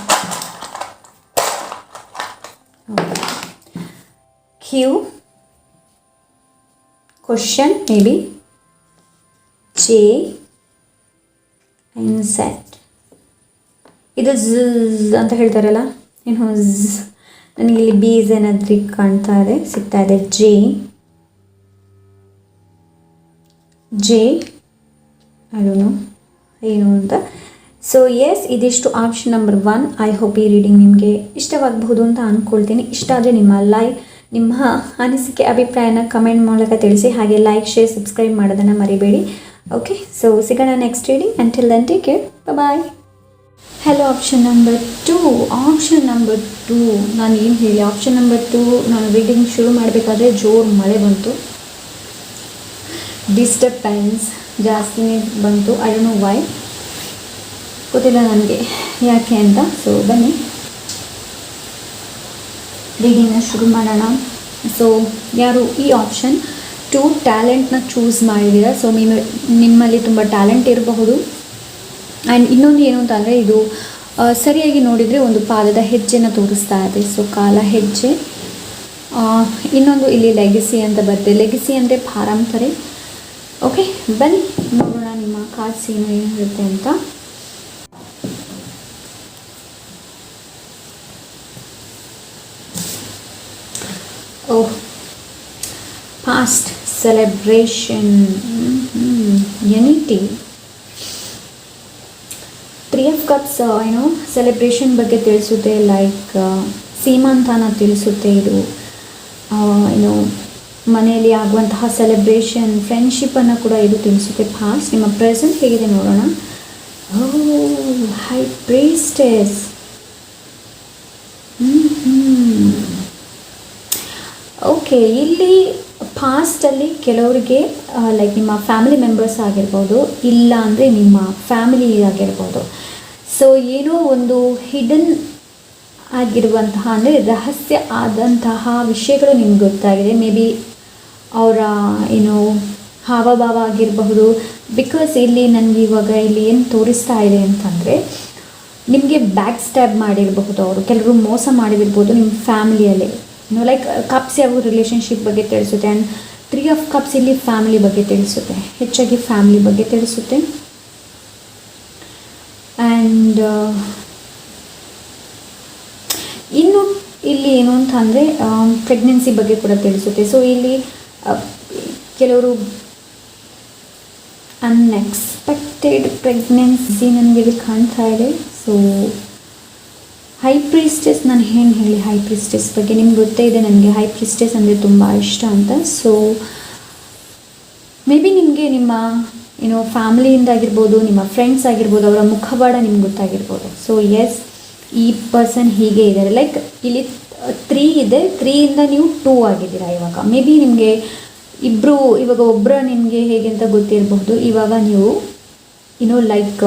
Q, question may be J and Z. ಇದು ಅಂತ ಹೇಳ್ತಾರಲ್ಲ, ನನಗೆ ಇಲ್ಲಿ ಬೀಸ್ ಏನಾದ್ರೂ ಸಿಗ್ತಾ ಇದೆ. ಜೆ ಐ ಡೋಂಟ್ ನೋ ಏನು ಅಂತ. ಸೊ ಎಸ್, ಇದಿಷ್ಟು ಆಪ್ಷನ್ ನಂಬರ್ 1. ಐ ಹೋಪ್ ಈ ರೀಡಿಂಗ್ ನಿಮಗೆ ಇಷ್ಟವಾಗಬಹುದು ಅಂತ ಅಂದ್ಕೊಳ್ತೀನಿ. ಇಷ್ಟ ಆದರೆ ನಿಮ್ಮ ಅನಿಸಿಕೆ, ಅಭಿಪ್ರಾಯನ ಕಮೆಂಟ್ ಮೂಲಕ ತಿಳಿಸಿ. ಹಾಗೆ ಲೈಕ್, ಶೇರ್, ಸಬ್ಸ್ಕ್ರೈಬ್ ಮಾಡೋದನ್ನು ಮರಿಬೇಡಿ. ಓಕೆ, ಸೊ ಸಿಗೋಣ next reading. Until then take care, bye. Hello, option number 2. ನಾನು ಏನು ಹೇಳಿ, ಆಪ್ಷನ್ ನಂಬರ್ 2 ನಾನು ರೀಡಿಂಗ್ ಶುರು ಮಾಡಬೇಕಾದ್ರೆ ಜೋರು ಮಳೆ ಬಂತು. ಡಿಸ್ಟರ್ಬೆನ್ಸ್ ಜಾಸ್ತಿನೇ ಬಂತು. ಐ ಡೋಂಟ್ ನೋ ವೈ, ಗೊತ್ತಿಲ್ಲ ನನಗೆ ಯಾಕೆ ಅಂತ. ಸೊ ಬನ್ನಿ ರೀಡಿಂಗ್ನ ಶುರು ಮಾಡೋಣ. ಸೊ ಯಾರು ಈ ಆಪ್ಷನ್ 2 ಟ್ಯಾಲೆಂಟ್ನ ಚೂಸ್ ಮಾಡಿದ್ದೀರಾ, ಸೊ ನಿಮ್ಮಲ್ಲಿ ತುಂಬ ಟ್ಯಾಲೆಂಟ್ ಇರಬಹುದು. ಆ್ಯಂಡ್ ಇನ್ನೊಂದು ಏನು ಅಂತಂದರೆ, ಇದು ಸರಿಯಾಗಿ ನೋಡಿದರೆ ಒಂದು ಪಾದದ ಹೆಜ್ಜೆನ ತೋರಿಸ್ತಾ ಇದೆ. ಸೊ ಕಾಲ ಹೆಜ್ಜೆ. ಇನ್ನೊಂದು ಇಲ್ಲಿ ಲೆಗಸಿ ಅಂತ ಬರುತ್ತೆ. ಲೆಗಸಿ ಅಂದರೆ ಪಾರಂಪರೆ. ಓಕೆ, ಬನ್ನಿ ನೋಡೋಣ ನಿಮ್ಮ ಕಾರ್ಡ್ಸ್ ಏನು ಹೇಳುತ್ತೆ ಅಂತ. Oh, past, celebration, unity. 3 of cups celebration ಬಗ್ಗೆ ತಿಳಿಸುತ್ತೆ. ಲೈಕ್ ಸೀಮಂತನ ತಿಳಿಸುತ್ತೆ. ಇದು ಮನೆಯಲ್ಲಿ ಆಗುವಂತಹ ಸೆಲೆಬ್ರೇಷನ್, ಫ್ರೆಂಡ್ಶಿಪ್ಪನ್ನು ಕೂಡ ಇದು ತಿಳಿಸುತ್ತೆ. ಪಾಸ್ಟ್. ನಿಮ್ಮ ಪ್ರೆಸೆಂಟ್ ಹೇಗಿದೆ ನೋಡೋಣ. ಹೈ ಪ್ರೀಸ್ಟೆಸ್. ಓಕೆ, ಇಲ್ಲಿ ಪಾಸ್ಟಲ್ಲಿ ಕೆಲವರಿಗೆ ಲೈಕ್ ನಿಮ್ಮ ಫ್ಯಾಮಿಲಿ ಮೆಂಬರ್ಸ್ ಆಗಿರ್ಬೋದು, ಇಲ್ಲ ಅಂದರೆ ನಿಮ್ಮ ಫ್ಯಾಮಿಲಿ ಆಗಿರ್ಬೋದು. ಸೊ ಏನೋ ಒಂದು ಹಿಡನ್ ಆಗಿರುವಂತಹ ಅಂದರೆ ರಹಸ್ಯ ಆದಂತಹ ವಿಷಯಗಳು ನಿಮ್ಗೆ ಗೊತ್ತಾಗಿದೆ. ಮೇ ಬಿ ಅವರ ಏನು ಹಾವಭಾವ ಆಗಿರಬಹುದು. ಬಿಕಾಸ್ ಇಲ್ಲಿ ನನಗೆ ಇವಾಗ ಇಲ್ಲಿ ಏನು ತೋರಿಸ್ತಾ ಇದೆ ಅಂತಂದರೆ, ನಿಮಗೆ ಬ್ಯಾಕ್ ಸ್ಟ್ಯಾಬ್ ಮಾಡಿರಬಹುದು, ಅವರು ಕೆಲವರು ಮೋಸ ಮಾಡಿರ್ಬೋದು ನಿಮ್ಮ ಫ್ಯಾಮಿಲಿಯಲ್ಲಿ. ಲೈಕ್ ಕಪ್ಸ್ ಯಾವ ರಿಲೇಷನ್ಶಿಪ್ ಬಗ್ಗೆ ತಿಳಿಸುತ್ತೆ. ಆ್ಯಂಡ್ 3 ಆಫ್ ಕಪ್ಸ್ ಇಲ್ಲಿ ಫ್ಯಾಮಿಲಿ ಬಗ್ಗೆ ತಿಳಿಸುತ್ತೆ, ಹೆಚ್ಚಾಗಿ ಫ್ಯಾಮಿಲಿ ಬಗ್ಗೆ ತಿಳಿಸುತ್ತೆ. ಆ್ಯಂಡ್ ಇನ್ನು ಇಲ್ಲಿ ಏನು ಅಂತ ಅಂದರೆ ಪ್ರೆಗ್ನೆನ್ಸಿ ಬಗ್ಗೆ ಕೂಡ ತಿಳಿಸುತ್ತೆ. ಸೊ ಇಲ್ಲಿ ಕೆಲವರು ಅನ್ಎಕ್ಸ್ಪೆಕ್ಟೆಡ್ ಪ್ರೆಗ್ನೆನ್ಸಿ ನನಗೆ ಇಲ್ಲಿ ಕಾಣ್ತಾ ಇದೆ. ಸೊ ಹೈ ಪ್ರೀಸ್ಟೆಸ್, ನಾನು ಏನು ಹೇಳಿ ಹೈ ಪ್ರೀಸ್ಟೆಸ್ ಬಗ್ಗೆ ನಿಮ್ಗೆ ಗೊತ್ತೇ ಇದೆ, ನನಗೆ ಹೈ ಪ್ರೀಸ್ಟೆಸ್ ಅಂದರೆ ತುಂಬ ಇಷ್ಟ ಅಂತ. ಸೊ ಮೇ ಬಿ ನಿಮಗೆ ನಿಮ್ಮ ಫ್ಯಾಮಿಲಿಯಿಂದ ಆಗಿರ್ಬೋದು, ನಿಮ್ಮ ಫ್ರೆಂಡ್ಸ್ ಆಗಿರ್ಬೋದು, ಅವರ ಮುಖವಾಡ ನಿಮ್ಗೆ ಗೊತ್ತಾಗಿರ್ಬೋದು. ಸೊ ಎಸ್, ಈ ಪರ್ಸನ್ ಹೀಗೆ ಇದ್ದಾರೆ. ಲೈಕ್ ಇಲ್ಲಿ 3 ಇದೆ, 3ಇಂದ ನೀವು 2 ಆಗಿದ್ದೀರಾ ಇವಾಗ. ಮೇ ಬಿ ನಿಮಗೆ ಇಬ್ಬರು ಇವಾಗ ಒಬ್ಬರ ನಿಮಗೆ ಹೇಗೆ ಅಂತ ಗೊತ್ತಿರಬಹುದು. ಇವಾಗ ನೀವು ಲೈಕ್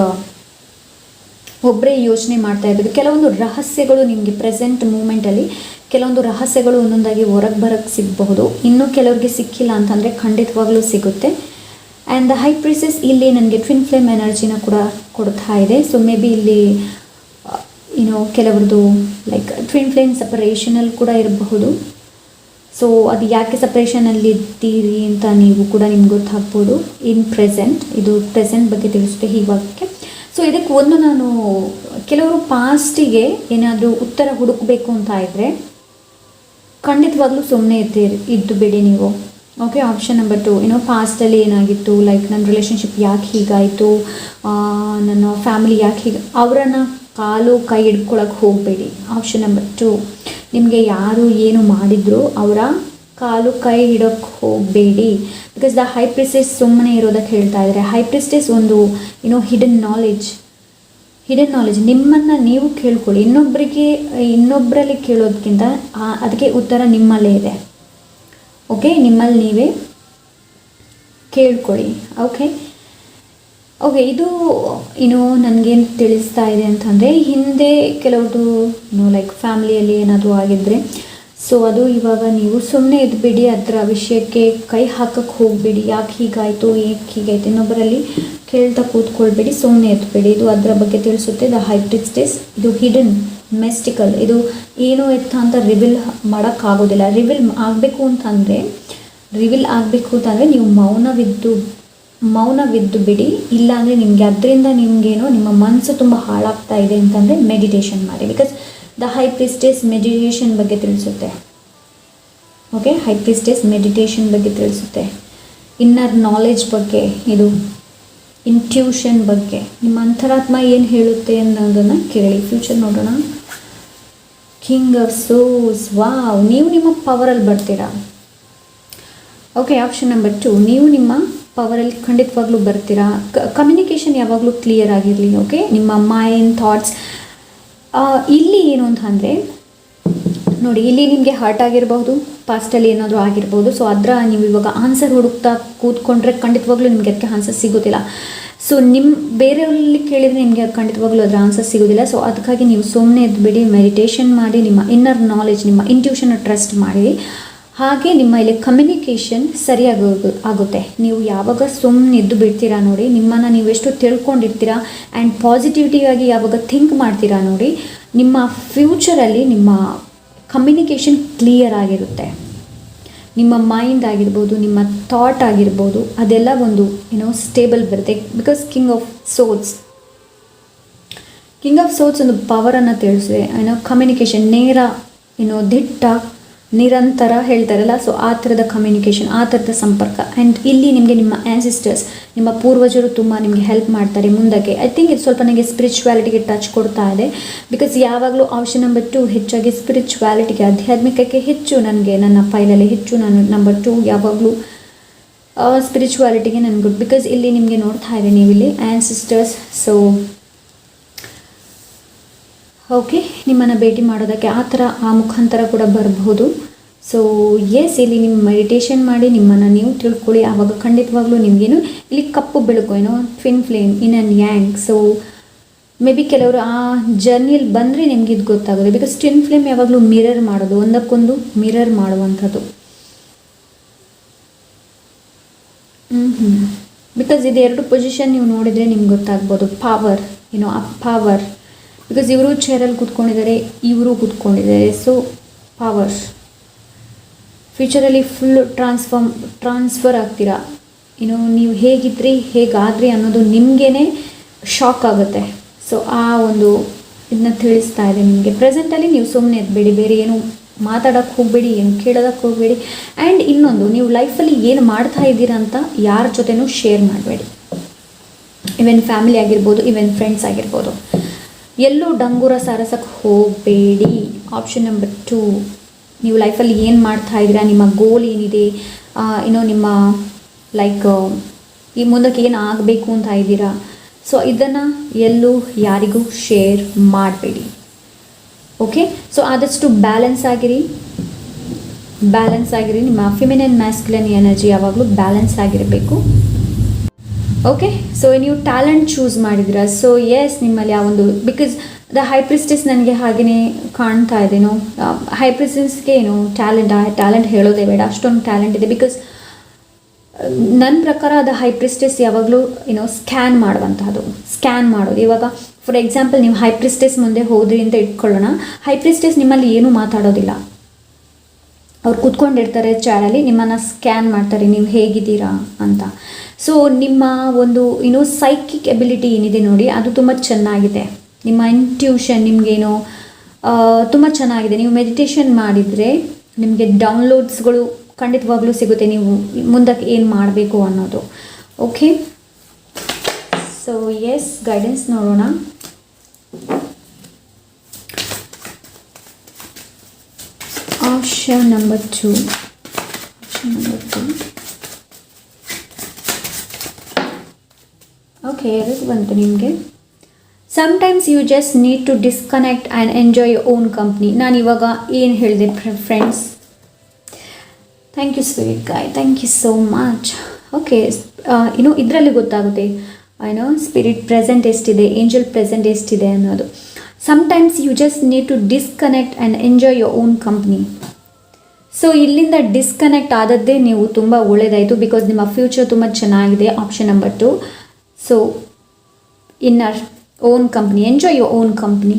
ಒಬ್ಬರೇ ಯೋಚನೆ ಮಾಡ್ತಾ ಇರ್ಬೋದು. ಕೆಲವೊಂದು ರಹಸ್ಯಗಳು ನಿಮಗೆ ಪ್ರೆಸೆಂಟ್ ಮೂಮೆಂಟಲ್ಲಿ ಕೆಲವೊಂದು ರಹಸ್ಯಗಳು ಒಂದೊಂದಾಗಿ ಹೊರಗೆ ಬರೋಕ್ಕೆ ಸಿಗಬಹುದು. ಇನ್ನೂ ಕೆಲವ್ರಿಗೆ ಸಿಕ್ಕಿಲ್ಲ ಅಂತಂದರೆ ಖಂಡಿತವಾಗ್ಲೂ ಸಿಗುತ್ತೆ. ಆ್ಯಂಡ್ ದ ಹೈ ಪ್ರೀಸಸ್ ಇಲ್ಲಿ ನನಗೆ ಟ್ವಿನ್ ಫ್ಲೇಮ್ ಎನರ್ಜಿನ ಕೂಡ ಕೊಡ್ತಾ ಇದೆ. ಸೊ ಮೇ ಬಿ ಇಲ್ಲಿ ಕೆಲವ್ರದ್ದು ಲೈಕ್ ಟ್ವಿನ್ ಫ್ಲೇಮ್ ಸಪರೇಷನಲ್ಲಿ ಕೂಡ ಇರಬಹುದು. ಸೊ ಅದು ಯಾಕೆ ಸಪ್ರೇಷನಲ್ಲಿ ಇದ್ದೀರಿ ಅಂತ ನೀವು ಕೂಡ ನಿಮ್ಗೆ ಗೊತ್ತಾಗ್ಬೋದು. ಇನ್ ಪ್ರೆಸೆಂಟ್, ಇದು ಪ್ರೆಸೆಂಟ್ ಬಗ್ಗೆ ತಿಳಿಸುತ್ತೆ ಹೀವಾಗಕ್ಕೆ. ಸೊ ಇದಕ್ಕೆ ಒಂದು ನಾನು ಕೆಲವರು ಪಾಸ್ಟಿಗೆ ಏನಾದರೂ ಉತ್ತರ ಹುಡುಕಬೇಕು ಅಂತ ಇದ್ದರೆ ಖಂಡಿತವಾಗ್ಲೂ ಸುಮ್ಮನೆ ಇದ್ದು ಬಿಡಿ ನೀವು. ಓಕೆ, ಆಪ್ಷನ್ ನಂಬರ್ 2, ಪಾಸ್ಟಲ್ಲಿ ಏನಾಗಿತ್ತು, ಲೈಕ್ ನನ್ನ ರಿಲೇಷನ್ಶಿಪ್ ಯಾಕೆ ಹೀಗಾಯಿತು, ನನ್ನ ಫ್ಯಾಮಿಲಿ ಯಾಕೆ ಹೀಗೆ, ಅವರನ್ನು ಕಾಲು ಕೈ ಹಿಡ್ಕೊಳಕ್ಕೆ ಹೋಗಬೇಡಿ. ಆಪ್ಷನ್ ನಂಬರ್ 2, ನಿಮಗೆ ಯಾರು ಏನು ಮಾಡಿದ್ರು ಅವರ ಕಾಲು ಕೈ ಹಿಡೋಕ್ಕೆ ಹೋಗಬೇಡಿ. ಬಿಕಾಸ್ ದ ಹೈ ಪ್ರಿಸ್ಟೆಸ್ ಸುಮ್ಮನೆ ಇರೋದಕ್ಕೆ ಹೇಳ್ತಾ ಇದ್ದಾರೆ. ಹೈ ಪ್ರಿಸ್ಟೆಸ್ ಒಂದು ಹಿಡನ್ ನಾಲೆಜ್ ನಿಮ್ಮನ್ನು ನೀವು ಕೇಳ್ಕೊಳ್ಳಿ. ಇನ್ನೊಬ್ಬರಲ್ಲಿ ಕೇಳೋದಕ್ಕಿಂತ ಅದಕ್ಕೆ ಉತ್ತರ ನಿಮ್ಮಲ್ಲೇ ಇದೆ. ಓಕೆ, ನಿಮ್ಮಲ್ಲಿ ನೀವೇ ಕೇಳ್ಕೊಳ್ಳಿ. ಓಕೆ, ಇದು ನನಗೇನು ತಿಳಿಸ್ತಾ ಇದೆ ಅಂತಂದರೆ, ಹಿಂದೆ ಕೆಲವ್ರದ್ದು ಲೈಕ್ ಫ್ಯಾಮಿಲಿಯಲ್ಲಿ ಏನಾದರೂ ಆಗಿದ್ದರೆ ಸೊ ಅದು ಇವಾಗ ನೀವು ಸುಮ್ಮನೆ ಇದ್ಬಿಡಿ, ಅದರ ವಿಷಯಕ್ಕೆ ಕೈ ಹಾಕಕ್ಕೆ ಹೋಗಬೇಡಿ. ಯಾಕೆ ಹೀಗಾಯಿತು, ಇನ್ನೊಬ್ಬರಲ್ಲಿ ಕೇಳ್ತಾ ಕೂತ್ಕೊಳ್ಬೇಡಿ, ಸುಮ್ಮನೆ ಎತ್ಬೇಡಿ. ಇದು ಅದರ ಬಗ್ಗೆ ತಿಳಿಸುತ್ತೆ. ದ ಹೈ ಪ್ರಿಸ್ಟೆಸ್ ಇದು ಹಿಡನ್ ಮಿಸ್ಟಿಕಲ್, ಇದು ಏನು ಎತ್ತ ಅಂತ ರಿವಿಲ್ ಮಾಡೋಕ್ಕಾಗೋದಿಲ್ಲ. ರಿವಿಲ್ ಆಗಬೇಕು ಅಂತಂದರೆ ನೀವು ಮೌನವಿದ್ದು ಬಿಡಿ. ಇಲ್ಲಾಂದರೆ ನಿಮಗೆ ಅದರಿಂದ ನಿಮಗೇನೋ ನಿಮ್ಮ ಮನಸ್ಸು ತುಂಬ ಹಾಳಾಗ್ತಾ ಇದೆ ಅಂತಂದರೆ ಮೆಡಿಟೇಷನ್ ಮಾಡಿ. ಬಿಕಾಸ್ ದ ಹೈ ಪ್ರಿಸ್ಟೆಸ್ ಮೆಡಿಟೇಷನ್ ಬಗ್ಗೆ ತಿಳಿಸುತ್ತೆ. ಓಕೆ, ಹೈ ಪ್ರಿಸ್ಟೆಸ್ ಮೆಡಿಟೇಷನ್ ಬಗ್ಗೆ ತಿಳಿಸುತ್ತೆ. ಇನ್ನರ್ ನಾಲೆಜ್ ಬಗ್ಗೆ, ಇದು ಇಂಟ್ಯೂಷನ್ ಬಗ್ಗೆ, ನಿಮ್ಮ ಅಂತರಾತ್ಮ ಏನು ಹೇಳುತ್ತೆ ಅನ್ನೋದನ್ನು ಕೇಳಿ. ಫ್ಯೂಚರ್ ನೋಡೋಣ. ಕಿಂಗ್ ಆಫ್ ಸೋರ್ಸ್, ವಾವ್, ನೀವು ನಿಮ್ಮ ಪವರಲ್ಲಿ ಬರ್ತೀರಾ. ಓಕೆ, ಆಪ್ಷನ್ ನಂಬರ್ 2, ನೀವು ನಿಮ್ಮ ಪವರಲ್ಲಿ ಖಂಡಿತವಾಗ್ಲೂ ಬರ್ತೀರಾ. ಕಮ್ಯುನಿಕೇಷನ್ ಯಾವಾಗಲೂ ಕ್ಲಿಯರ್ ಆಗಿರಲಿ. ಓಕೆ, ನಿಮ್ಮ ಮೈಂಡ್ ಥಾಟ್ಸ್ ಇಲ್ಲಿ ಏನು ಅಂತ ಅಂದರೆ ನೋಡಿ, ಇಲ್ಲಿ ನಿಮಗೆ ಹರ್ಟ್ ಆಗಿರಬಹುದು, ಪಾಸ್ಟಲ್ಲಿ ಏನಾದರೂ ಆಗಿರ್ಬೋದು. ಸೊ ಅದರ ನೀವು ಇವಾಗ ಆನ್ಸರ್ ಹುಡುಕ್ತಾ ಕೂತ್ಕೊಂಡ್ರೆ ಖಂಡಿತವಾಗ್ಲೂ ನಿಮಗೆ ಅದಕ್ಕೆ ಆನ್ಸರ್ ಸಿಗೋದಿಲ್ಲ. ಸೊ ಬೇರೆಯವರಲ್ಲಿ ಕೇಳಿದರೆ ನಿಮಗೆ ಖಂಡಿತವಾಗ್ಲೂ ಅದರ ಆನ್ಸರ್ ಸಿಗೋದಿಲ್ಲ. ಸೊ ಅದಕ್ಕಾಗಿ ನೀವು ಸುಮ್ಮನೆ ಎದ್ಬಿಡಿ, ಮೆಡಿಟೇಷನ್ ಮಾಡಿ, ನಿಮ್ಮ ಇನ್ನರ್ ನಾಲೆಜ್, ನಿಮ್ಮ ಇಂಟ್ಯೂಷನ್ ಟ್ರಸ್ಟ್ ಮಾಡಿ. ಹಾಗೆ ನಿಮ್ಮ ಇಲ್ಲಿ ಕಮ್ಯುನಿಕೇಷನ್ ಸರಿಯಾಗಿ ಆಗುತ್ತೆ. ನೀವು ಯಾವಾಗ ಸುಮ್ಮನೆ ಎದ್ದು ಬಿಡ್ತೀರಾ ನೋಡಿ, ನಿಮ್ಮನ್ನು ನೀವು ಎಷ್ಟು ತಿಳ್ಕೊಂಡಿರ್ತೀರಾ ಆ್ಯಂಡ್ ಪಾಸಿಟಿವಿಟಿಯಾಗಿ ಯಾವಾಗ ಥಿಂಕ್ ಮಾಡ್ತೀರಾ ನೋಡಿ, ನಿಮ್ಮ ಫ್ಯೂಚರಲ್ಲಿ ನಿಮ್ಮ ಕಮ್ಯುನಿಕೇಷನ್ ಕ್ಲಿಯರ್ ಆಗಿರುತ್ತೆ. ನಿಮ್ಮ ಮೈಂಡ್ ಆಗಿರ್ಬೋದು, ನಿಮ್ಮ ಥಾಟ್ ಆಗಿರ್ಬೋದು, ಅದೆಲ್ಲ ಒಂದು ಸ್ಟೇಬಲ್ ಬರುತ್ತೆ. ಬಿಕಾಸ್ ಕಿಂಗ್ ಆಫ್ ಸೋಟ್ಸ್ ಒಂದು ಪವರನ್ನು ತಿಳಿಸಿದೆ. ಕಮ್ಯುನಿಕೇಷನ್ ನೇರ, ದಿಟ್ಟ, ನಿರಂತರ ಹೇಳ್ತಾರಲ್ಲ, ಸೊ ಆ ಥರದ ಕಮ್ಯುನಿಕೇಷನ್, ಆ ಥರದ ಸಂಪರ್ಕ. ಆ್ಯಂಡ್ ಇಲ್ಲಿ ನಿಮಗೆ ನಿಮ್ಮ ಆ್ಯನ್ಸಿಸ್ಟರ್ಸ್, ನಿಮ್ಮ ಪೂರ್ವಜರು ತುಂಬ ನಿಮಗೆ ಹೆಲ್ಪ್ ಮಾಡ್ತಾರೆ ಮುಂದಕ್ಕೆ. ಐ ಥಿಂಕ್ ಇದು ಸ್ವಲ್ಪ ನನಗೆ ಸ್ಪಿರಿಚುವಾಲಿಟಿಗೆ ಟಚ್ ಕೊಡ್ತಾ ಇದೆ. ಬಿಕಾಸ್ ಯಾವಾಗಲೂ ಆಪ್ಷನ್ ನಂಬರ್ 2 ಹೆಚ್ಚಾಗಿ ಸ್ಪಿರಿಚುವಾಲಿಟಿಗೆ, ಆಧ್ಯಾತ್ಮಿಕಕ್ಕೆ ಹೆಚ್ಚು ನನಗೆ ನನ್ನ ಫೈಲಲ್ಲಿ ಹೆಚ್ಚು. ನಾನು ನಂಬರ್ 2 ಯಾವಾಗಲೂ ಸ್ಪಿರಿಚುವಾಲಿಟಿಗೆ ನನಗೆ ಗುಡ್. ಬಿಕಾಸ್ ಇಲ್ಲಿ ನಿಮಗೆ ನೋಡ್ತಾ ಇದೆ ನೀವು ಇಲ್ಲಿ ಆ್ಯನ್ಸಿಸ್ಟರ್ಸ್. ಸೊ ಓಕೆ, ನಿಮ್ಮನ್ನು ಭೇಟಿ ಮಾಡೋದಕ್ಕೆ ಆ ಮುಖಾಂತರ ಕೂಡ ಬರಬಹುದು. ಸೊ ಎಸ್, ಇಲ್ಲಿ ನಿಮ್ಮ ಮೆಡಿಟೇಷನ್ ಮಾಡಿ ನಿಮ್ಮನ್ನು ನೀವು ತಿಳ್ಕೊಳ್ಳಿ. ಆವಾಗ ಖಂಡಿತವಾಗ್ಲೂ ನಿಮಗೇನು ಇಲ್ಲಿ ಕಪ್ಪು ಬೆಳಕು, twin flame, yin and yang. So may be ಕೆಲವರು ಆ ಜರ್ನಿಯಲ್ಲಿ ಬಂದರೆ ನಿಮ್ಗೆ ಇದು ಗೊತ್ತಾಗೋದು. ಬಿಕಾಸ್ ಟ್ವಿನ್ ಫ್ಲೇಮ್ ಯಾವಾಗಲೂ ಮಿರರ್ ಮಾಡೋದು, ಒಂದಕ್ಕೊಂದು ಮಿರರ್ ಮಾಡುವಂಥದ್ದು. ಬಿಕಾಸ್ ಇದು ಎರಡು ಪೊಸಿಷನ್ ನೀವು ನೋಡಿದರೆ ನಿಮ್ಗೆ ಗೊತ್ತಾಗ್ಬೋದು. ಪವರ್, ಆ ಪವರ್, ಬಿಕಾಸ್ ಇವರು ಚೇರಲ್ಲಿ ಕೂತ್ಕೊಂಡಿದ್ದಾರೆ, ಇವರು ಕೂತ್ಕೊಂಡಿದ್ದಾರೆ. ಸೊ ಪವರ್, ಫ್ಯೂಚರಲ್ಲಿ ಫುಲ್ ಟ್ರಾನ್ಸ್ಫರ್ ಆಗ್ತೀರಾ. ನೀವು ಹೇಗಿದ್ರಿ ಹೇಗಾದ್ರಿ ಅನ್ನೋದು ನಿಮಗೇ ಶಾಕ್ ಆಗುತ್ತೆ. ಸೊ ಆ ಒಂದು ಇದನ್ನ ತಿಳಿಸ್ತಾ ಇದೆ ನಿಮಗೆ. ಪ್ರೆಸೆಂಟಲ್ಲಿ ನೀವು ಸುಮ್ಮನೆ ಇದ್ಬೇಡಿ, ಬೇರೆ ಏನು ಮಾತಾಡೋಕ್ಕೆ ಹೋಗಬೇಡಿ, ಏನು ಕೇಳೋದಕ್ಕೆ ಹೋಗಬೇಡಿ. ಆ್ಯಂಡ್ ಇನ್ನೊಂದು, ನೀವು ಲೈಫಲ್ಲಿ ಏನು ಮಾಡ್ತಾ ಇದ್ದೀರಾ ಅಂತ ಯಾರ ಜೊತೆನೂ ಶೇರ್ ಮಾಡಬೇಡಿ. ಈವನ್ ಫ್ಯಾಮಿಲಿ ಆಗಿರ್ಬೋದು, ಈವನ್ ಫ್ರೆಂಡ್ಸ್ ಆಗಿರ್ಬೋದು. ಎಲ್ಲೂ ಡಂಗೂರ ಸಾರಸಕ್ಕೆ ಹೋಗಬೇಡಿ. ಆಪ್ಷನ್ ನಂಬರ್ 2, ನೀವು ಲೈಫಲ್ಲಿ ಏನು ಮಾಡ್ತಾ ಇದ್ದೀರಾ, ನಿಮ್ಮ ಗೋಲ್ ಏನಿದೆ, ನಿಮ್ಮ ಲೈಕ್ ಈ ಮುಂದಕ್ಕೆ ಏನು ಆಗಬೇಕು ಅಂತ ಇದ್ದೀರಾ. ಸೊ ಇದನ್ನು ಎಲ್ಲೂ ಯಾರಿಗೂ ಶೇರ್ ಮಾಡಬೇಡಿ. ಓಕೆ, ಸೊ ಆದಷ್ಟು ಬ್ಯಾಲೆನ್ಸ್ ಆಗಿರಿ. ನಿಮ್ಮ ಫಿಮಿನನ್ ಮ್ಯಾಸ್ಕ್ಯುಲನ್ ಎನರ್ಜಿ ಯಾವಾಗಲೂ ಬ್ಯಾಲೆನ್ಸ್ ಆಗಿರಬೇಕು. ಓಕೆ, ಸೊ ನೀವು ಟ್ಯಾಲೆಂಟ್ ಚೂಸ್ ಮಾಡಿದ್ದೀರಾ. ಸೊ ಎಸ್, ನಿಮ್ಮಲ್ಲಿ ಆ ಒಂದು, ಬಿಕಾಸ್ ದ ಹೈ ಪ್ರಿಸ್ಟೆಸ್ ನನಗೆ ಹಾಗೆಯೇ ಕಾಣ್ತಾ ಇದೇನೋ. ಹೈ ಪ್ರಿಸ್ಟೆಸ್ಗೆ ಟ್ಯಾಲೆಂಟ್ ಹೇಳೋದೇ ಬೇಡ, ಅಷ್ಟೊಂದು ಟ್ಯಾಲೆಂಟ್ ಇದೆ. ಬಿಕಾಸ್ ನನ್ನ ಪ್ರಕಾರ ಅದು ಹೈ ಪ್ರಿಸ್ಟೆಸ್ ಯಾವಾಗಲೂ ಸ್ಕ್ಯಾನ್ ಮಾಡೋದು. ಇವಾಗ ಫಾರ್ ಎಕ್ಸಾಂಪಲ್, ನೀವು ಹೈ ಪ್ರಿಸ್ಟೆಸ್ ಮುಂದೆ ಹೋದ್ರಿ ಅಂತ ಇಟ್ಕೊಳ್ಳೋಣ. ಹೈ ಪ್ರಿಸ್ಟೆಸ್ ನಿಮ್ಮಲ್ಲಿ ಏನೂ ಮಾತಾಡೋದಿಲ್ಲ. ಅವ್ರು ಕೂತ್ಕೊಂಡಿರ್ತಾರೆ ಚಾರಲ್ಲಿ, ನಿಮ್ಮನ್ನು ಸ್ಕ್ಯಾನ್ ಮಾಡ್ತಾರೆ, ನೀವು ಹೇಗಿದ್ದೀರಾ ಅಂತ. ಸೊ ನಿಮ್ಮ ಒಂದು ಸೈಕಿಕ್ ಎಬಿಲಿಟಿ ಏನಿದೆ ನೋಡಿ, ಅದು ತುಂಬ ಚೆನ್ನಾಗಿದೆ. ನಿಮ್ಮ ಇಂಟ್ಯೂಷನ್ ನಿಮಗೇನೋ ತುಂಬ ಚೆನ್ನಾಗಿದೆ. ನೀವು ಮೆಡಿಟೇಷನ್ ಮಾಡಿದರೆ ನಿಮಗೆ ಡೌನ್ಲೋಡ್ಸ್ಗಳು ಖಂಡಿತವಾಗ್ಲೂ ಸಿಗುತ್ತೆ, ನೀವು ಮುಂದಕ್ಕೆ ಏನು ಮಾಡಬೇಕು ಅನ್ನೋದು. ಓಕೆ, ಸೊ ಎಸ್, ಗೈಡೆನ್ಸ್ ನೋಡೋಣ. Option number 2. ಓಕೆ, ಎರಡು ಬಂತು ನಿಮಗೆ. Sometimes you just need to disconnect and enjoy your own company. ನಾನು ಇವಾಗ ಏನು ಹೇಳಿದೆ friends? Thank you spirit guide, thank you so much. Okay, ಇದರಲ್ಲಿ ಗೊತ್ತಾಗುತ್ತೆ ಸ್ಪಿರಿಟ್ ಪ್ರೆಸೆಂಟ್ ಎಷ್ಟಿದೆ, ಏಂಜಲ್ ಪ್ರೆಸೆಂಟ್ ಎಷ್ಟಿದೆ ಅನ್ನೋದು. Sometimes you just need to disconnect and enjoy your own company. So ಇಲ್ಲಿಂದ ಡಿಸ್ಕನೆಕ್ಟ್ ಆದದ್ದೇ ನೀವು ತುಂಬ ಒಳ್ಳೆಯದಾಯಿತು. ಬಿಕಾಸ್ ನಿಮ್ಮ ಫ್ಯೂಚರ್ ತುಂಬ ಚೆನ್ನಾಗಿದೆ. Option number 2. So inner own company, enjoy your own company,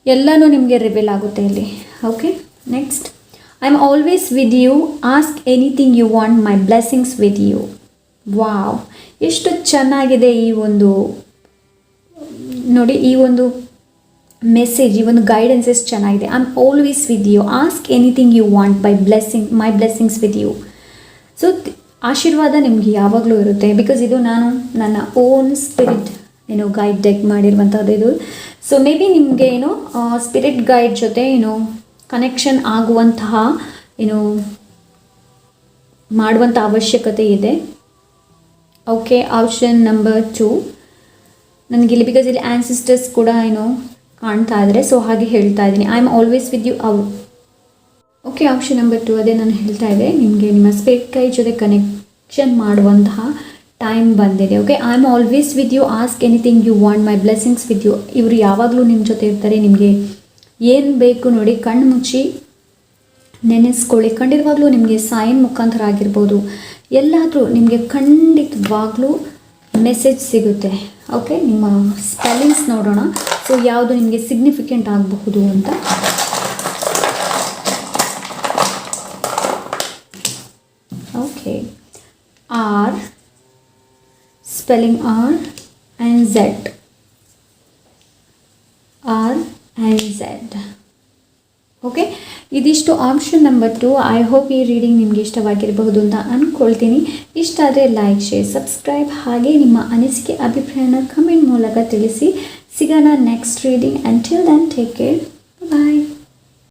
ಎಲ್ಲನೂ ನಿಮಗೆ ರಿವೀಲ್ ಆಗುತ್ತೆ ಇಲ್ಲಿ. Okay, next, I am always with you, ask anything you want, my blessings with you. Wow, ಎಷ್ಟು ಚೆನ್ನಾಗಿದೆ ಈ ಒಂದು ನೋಡಿ, ಈ ಒಂದು ಮೆಸೇಜ್, ಈ ಒಂದು ಗೈಡೆನ್ಸ್ ಎಷ್ಟು ಚೆನ್ನಾಗಿದೆ. I am always with you, ask anything you want, my blessings with you. So ಆಶೀರ್ವಾದ ನಿಮಗೆ ಯಾವಾಗಲೂ ಇರುತ್ತೆ. ಬಿಕಾಸ್ ಇದು ನಾನು ನನ್ನ ಓನ್ ಸ್ಪಿರಿಟ್ ಗೈಡ್ ಡೆಕ್ ಮಾಡಿರುವಂಥದ್ದು ಇದು. ಸೊ ಮೇ ಬಿ ನಿಮಗೆ ಸ್ಪಿರಿಟ್ ಗೈಡ್ ಜೊತೆ ಕನೆಕ್ಷನ್ ಆಗುವಂತಹ ಮಾಡುವಂಥ ಅವಶ್ಯಕತೆ ಇದೆ. ಓಕೆ, ಆಪ್ಷನ್ ನಂಬರ್ 2 ನನಗಿಲ್ಲಿ, ಬಿಕಾಸ್ ಇಲ್ಲಿ ಆ್ಯನ್ಸಿಸ್ಟರ್ಸ್ ಕೂಡ ಕಾಣ್ತಾ ಇದ್ದಾರೆ. ಸೊ ಹಾಗೆ ಹೇಳ್ತಾ ಇದ್ದೀನಿ, I am always with you. Okay, option number 2 ಅದೇ ನಾನು ಹೇಳ್ತಾ ಇದ್ದೆ ನಿಮಗೆ, ನಿಮ್ಮ ಸ್ಪಿರಿಟ್ ಗೈಡ್ ಜೊತೆ ಕನೆಕ್ಷನ್ ಮಾಡುವಂತಹ ಟೈಮ್ ಬಂದಿದೆ. Okay, I am always with you, ask anything you want, my blessings with you. ಇವರು ಯಾವಾಗಲೂ ನಿಮ್ಮ ಜೊತೆ ಇರ್ತಾರೆ. ನಿಮಗೆ ಏನು ಬೇಕು ನೋಡಿ, ಕಣ್ಣು ಮುಚ್ಚಿ ನೆನೆಸ್ಕೊಳ್ಳಿ. ಖಂಡಿತವಾಗ್ಲೂ ನಿಮಗೆ ಸೈನ್ ಮುಖಾಂತರ ಆಗಿರ್ಬೋದು, ಎಲ್ಲಾದರೂ ನಿಮಗೆ ಖಂಡಿತವಾಗ್ಲೂ ಮೆಸೇಜ್ ಸಿಗುತ್ತೆ. ಓಕೆ, ನಿಮ್ಮ ಸ್ಪೆಲ್ಲಿಂಗ್ಸ್ ನೋಡೋಣ. ಸೊ ಯಾವುದು ನಿಮಗೆ ಸಿಗ್ನಿಫಿಕೆಂಟ್ ಆಗಬಹುದು ಅಂತ. Okay, R, spelling R and Z, R and Z. Okay, ಇದಿಷ್ಟು ಆಪ್ಷನ್ ನಂಬರ್ 2. ಐ ಹೋಪ್ ಈ ರೀಡಿಂಗ್ ನಿಮಗೆ ಇಷ್ಟವಾಗಿರಬಹುದು ಅಂತ ಅಂದ್ಕೊಳ್ತೀನಿ. ಇಷ್ಟ ಆದರೆ ಲೈಕ್, ಶೇರ್, ಸಬ್ಸ್ಕ್ರೈಬ್, ಹಾಗೆ ನಿಮ್ಮ ಅನಿಸಿಕೆ ಅಭಿಪ್ರಾಯನ ಕಮೆಂಟ್ ಮೂಲಕ ತಿಳಿಸಿ. ಸಿಗೋಣ next reading. Until then, take care, ಬಾಯ್.